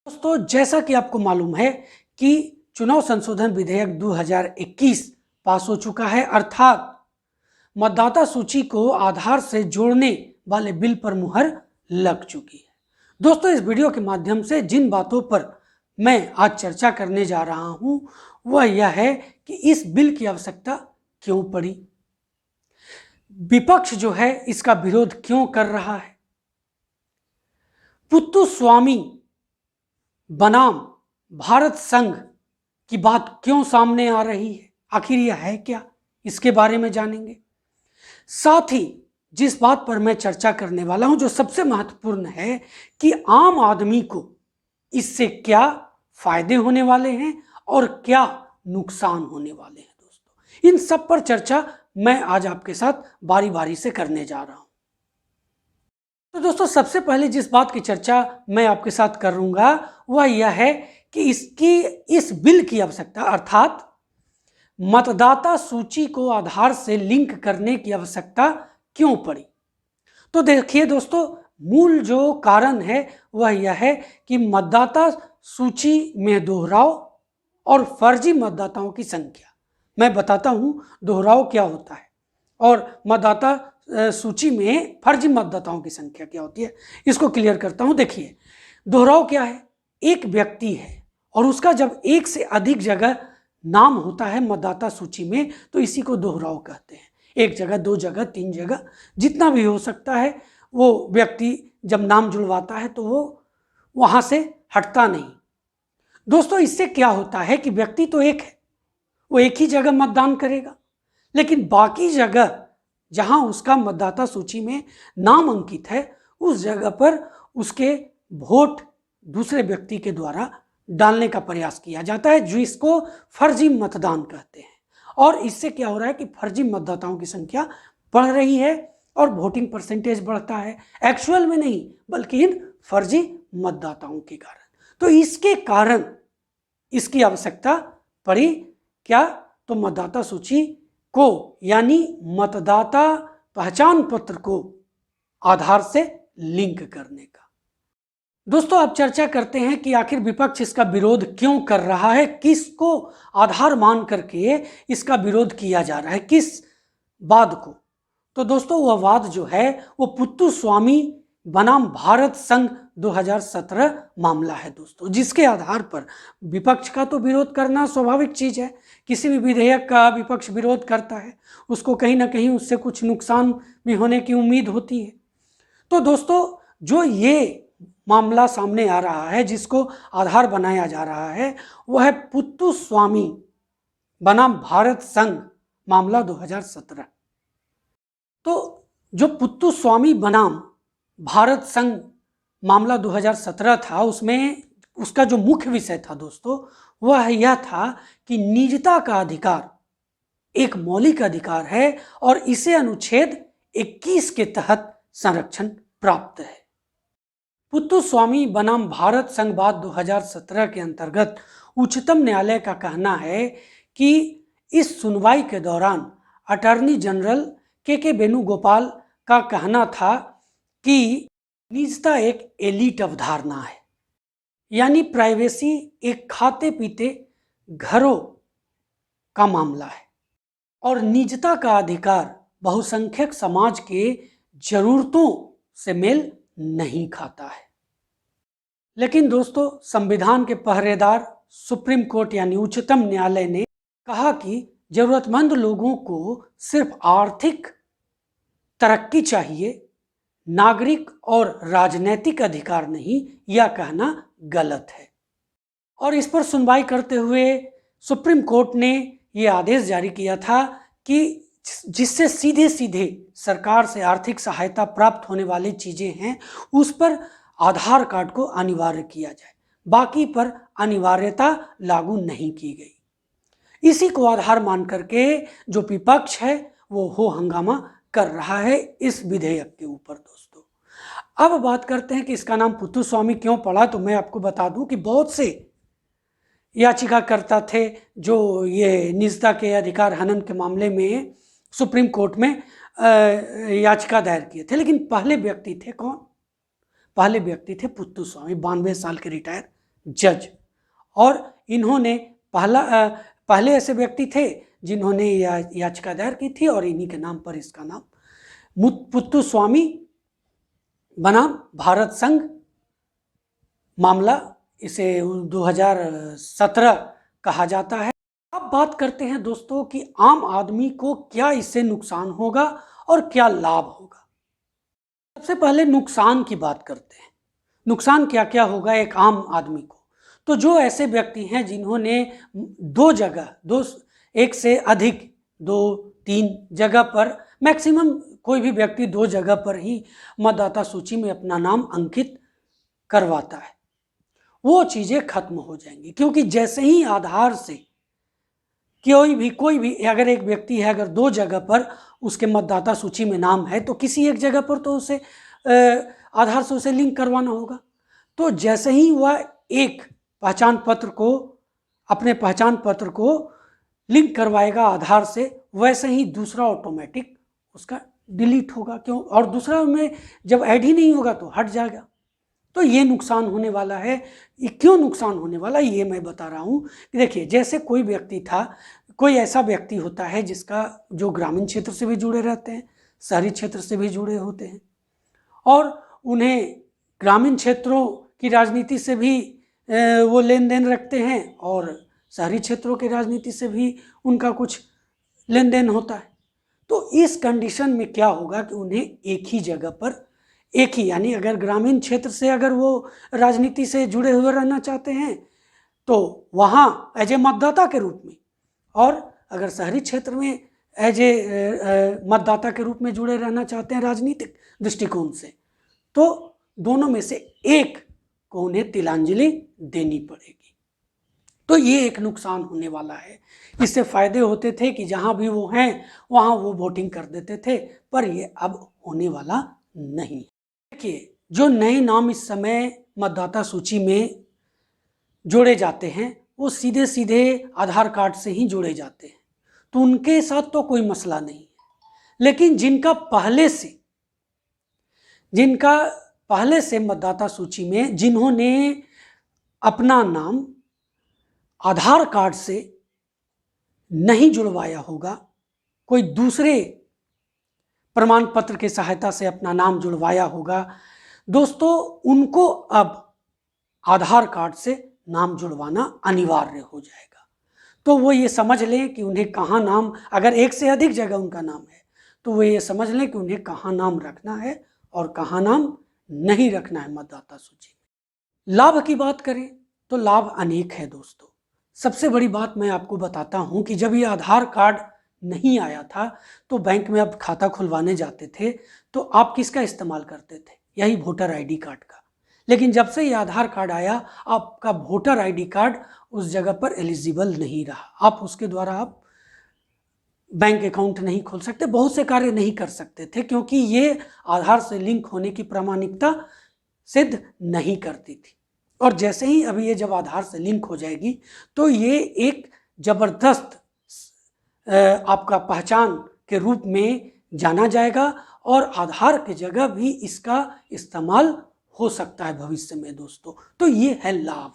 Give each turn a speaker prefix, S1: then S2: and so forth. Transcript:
S1: दोस्तों, जैसा कि आपको मालूम है कि चुनाव संशोधन विधेयक 2021 पास हो चुका है, अर्थात मतदाता सूची को आधार से जोड़ने वाले बिल पर मुहर लग चुकी है। दोस्तों, इस वीडियो के माध्यम से जिन बातों पर मैं आज चर्चा करने जा रहा हूं वह यह है कि इस बिल की आवश्यकता क्यों पड़ी, विपक्ष जो है इसका विरोध क्यों कर रहा है, पुत्तुस्वामी बनाम भारत संघ की बात क्यों सामने आ रही है, आखिर यह है क्या, इसके बारे में जानेंगे। साथ ही जिस बात पर मैं चर्चा करने वाला हूं जो सबसे महत्वपूर्ण है कि आम आदमी को इससे क्या फायदे होने वाले हैं और क्या नुकसान होने वाले हैं। दोस्तों, इन सब पर चर्चा मैं आज आपके साथ बारी बारी से करने जा रहा हूं। तो दोस्तों, सबसे पहले जिस बात की चर्चा मैं आपके साथ करूंगा वह यह है कि इस बिल की आवश्यकता अर्थात मतदाता सूची को आधार से लिंक करने की आवश्यकता क्यों पड़ी। तो देखिए दोस्तों, मूल जो कारण है वह यह है कि मतदाता सूची में दोहराव और फर्जी मतदाताओं की संख्या। मैं बताता हूं दोहराव क्या होता है और मतदाता सूची में फर्जी मतदाताओं की संख्या क्या होती है, इसको क्लियर करता हूं। देखिए, दोहराव क्या है, एक व्यक्ति है और उसका जब एक से अधिक जगह नाम होता है मतदाता सूची में तो इसी को दोहराव कहते हैं। एक जगह, दो जगह, तीन जगह, जितना भी हो सकता है वो व्यक्ति जब नाम जुड़वाता है तो वो वहां से हटता नहीं। दोस्तों, इससे क्या होता है कि व्यक्ति तो एक है, वो एक ही जगह मतदान करेगा, लेकिन बाकी जगह जहां उसका मतदाता सूची में नाम अंकित है उस जगह पर उसके वोट दूसरे व्यक्ति के द्वारा डालने का प्रयास किया जाता है, जो इसको फर्जी मतदान कहते हैं। और इससे क्या हो रहा है कि फर्जी मतदाताओं की संख्या बढ़ रही है और वोटिंग परसेंटेज बढ़ता है, एक्चुअल में नहीं बल्कि इन फर्जी मतदाताओं के कारण। तो इसके कारण इसकी आवश्यकता पड़ी क्या, तो मतदाता सूची को यानी मतदाता पहचान पत्र को आधार से लिंक करने का। दोस्तों, अब चर्चा करते हैं कि आखिर विपक्ष इसका विरोध क्यों कर रहा है, किसको आधार मान करके इसका विरोध किया जा रहा है, किस वाद को। तो दोस्तों, वह वाद जो है वो पुत्तुस्वामी बनाम भारत संघ 2017 मामला है दोस्तों, जिसके आधार पर विपक्ष का तो विरोध करना स्वाभाविक चीज है। किसी भी विधेयक का विपक्ष विरोध करता है, उसको कहीं ना कहीं उससे कुछ नुकसान भी होने की उम्मीद होती है। तो दोस्तों, जो ये मामला सामने आ रहा है, जिसको आधार बनाया जा रहा है, वह है पुत्तुस्वामी बनाम भारत संघ मामला 2017। तो जो पुत्तुस्वामी बनाम भारत संघ मामला 2017 था, उसमें उसका जो मुख्य विषय था दोस्तों वह यह था कि निजता का अधिकार एक मौलिक अधिकार है और इसे अनुच्छेद 21 के तहत संरक्षण प्राप्त है। पुत्तुस्वामी बनाम भारत संघ वाद 2017 के अंतर्गत उच्चतम न्यायालय का कहना है कि इस सुनवाई के दौरान अटॉर्नी जनरल के वेणुगोपाल का कहना था कि निजता एक एलीट अवधारणा है, यानी प्राइवेसी एक खाते पीते घरों का मामला है और निजता का अधिकार बहुसंख्यक समाज के जरूरतों से मेल नहीं खाता है। लेकिन दोस्तों, संविधान के पहरेदार सुप्रीम कोर्ट यानी उच्चतम न्यायालय ने कहा कि जरूरतमंद लोगों को सिर्फ आर्थिक तरक्की चाहिए, नागरिक और राजनीतिक अधिकार नहीं, यह कहना गलत है। और इस पर सुनवाई करते हुए सुप्रीम कोर्ट ने यह आदेश जारी किया था कि जिससे सीधे सीधे सरकार से आर्थिक सहायता प्राप्त होने वाली चीजें हैं उस पर आधार कार्ड को अनिवार्य किया जाए, बाकी पर अनिवार्यता लागू नहीं की गई। इसी को आधार मान करके जो विपक्ष है वो हो हंगामा कर रहा है इस विधेयक के ऊपर। दोस्तों, अब बात करते हैं कि इसका नाम पुत्तुस्वामी क्यों पड़ा। तो मैं आपको बता दूं कि बहुत से याचिकाकर्ता थे जो ये निजता के अधिकार हनन के मामले में सुप्रीम कोर्ट में याचिका दायर किए थे, लेकिन पहले व्यक्ति थे कौन, पहले व्यक्ति थे पुत्तुस्वामी, 92 साल के रिटायर जज। और इन्होंने पहले ऐसे व्यक्ति थे जिन्होंने याचिका दायर की थी और इन्हीं के नाम पर इसका नाम मुत्तुस्वामी बनाम भारत संघ मामला इसे 2017 कहा जाता है। अब बात करते हैं दोस्तों कि आम आदमी को क्या इससे नुकसान होगा और क्या लाभ होगा। सबसे पहले नुकसान की बात करते हैं। नुकसान क्या क्या होगा एक आम आदमी को। तो जो ऐसे व्यक्ति हैं जिन्होंने एक से अधिक 2-3 जगह पर, मैक्सिमम कोई भी व्यक्ति 2 जगह पर ही मतदाता सूची में अपना नाम अंकित करवाता है, वो चीज़ें खत्म हो जाएंगी। क्योंकि जैसे ही आधार से कोई भी अगर एक व्यक्ति है, अगर 2 जगह पर उसके मतदाता सूची में नाम है, तो किसी एक जगह पर तो उसे आधार से उसे लिंक करवाना होगा। तो जैसे ही वह एक अपने पहचान पत्र को लिंक करवाएगा आधार से, वैसे ही दूसरा ऑटोमेटिक उसका डिलीट होगा। क्यों? और दूसरा में जब ऐड ही नहीं होगा तो हट जाएगा। तो ये नुकसान होने वाला है। ये क्यों नुकसान होने वाला है ये मैं बता रहा हूँ कि देखिए, जैसे कोई ऐसा व्यक्ति होता है जिसका जो ग्रामीण क्षेत्र से भी जुड़े रहते हैं, शहरी क्षेत्र से भी जुड़े होते हैं, और उन्हें ग्रामीण क्षेत्रों की राजनीति से भी वो लेन देन रखते हैं और शहरी क्षेत्रों की राजनीति से भी उनका कुछ लेन देन होता है। तो इस कंडीशन में क्या होगा कि उन्हें एक ही जगह पर यानी अगर ग्रामीण क्षेत्र से अगर वो राजनीति से जुड़े हुए रहना चाहते हैं तो वहाँ एज ए मतदाता के रूप में, और अगर शहरी क्षेत्र में एज ए मतदाता के रूप में जुड़े रहना चाहते हैं राजनीतिक दृष्टिकोण से, तो दोनों में से एक को उन्हें तिलांजलि देनी पड़ेगी। तो ये एक नुकसान होने वाला है। इससे फायदे होते थे कि जहाँ भी वो हैं वहाँ वो वोटिंग कर देते थे, पर ये अब होने वाला नहीं। देखिए, जो नए नाम इस समय मतदाता सूची में जोड़े जाते हैं वो सीधे सीधे आधार कार्ड से ही जोड़े जाते हैं, तो उनके साथ तो कोई मसला नहीं है। लेकिन जिनका पहले से मतदाता सूची में जिन्होंने अपना नाम आधार कार्ड से नहीं जुड़वाया होगा, कोई दूसरे प्रमाण पत्र की सहायता से अपना नाम जुड़वाया होगा, दोस्तों उनको अब आधार कार्ड से नाम जुड़वाना अनिवार्य हो जाएगा। तो वो ये समझ लें कि उन्हें कहाँ नाम, अगर एक से अधिक जगह उनका नाम है तो वो ये समझ लें कि उन्हें कहाँ नाम रखना है और कहाँ नाम नहीं रखना है मतदाता सूची में। लाभ की बात करें तो लाभ अनेक है दोस्तों। सबसे बड़ी बात मैं आपको बताता हूँ कि जब ये आधार कार्ड नहीं आया था तो बैंक में आप खाता खुलवाने जाते थे तो आप किसका इस्तेमाल करते थे? यही वोटर आईडी कार्ड का। लेकिन जब से ये आधार कार्ड आया, आपका वोटर आईडी कार्ड उस जगह पर एलिजिबल नहीं रहा। आप उसके द्वारा आप बैंक अकाउंट नहीं खोल सकते, बहुत से कार्य नहीं कर सकते थे, क्योंकि ये आधार से लिंक होने की प्रामाणिकता सिद्ध नहीं करती थी। और जैसे ही अभी ये जब आधार से लिंक हो जाएगी तो ये एक ज़बरदस्त आपका पहचान के रूप में जाना जाएगा और आधार की जगह भी इसका इस्तेमाल हो सकता है भविष्य में दोस्तों। तो ये है लाभ।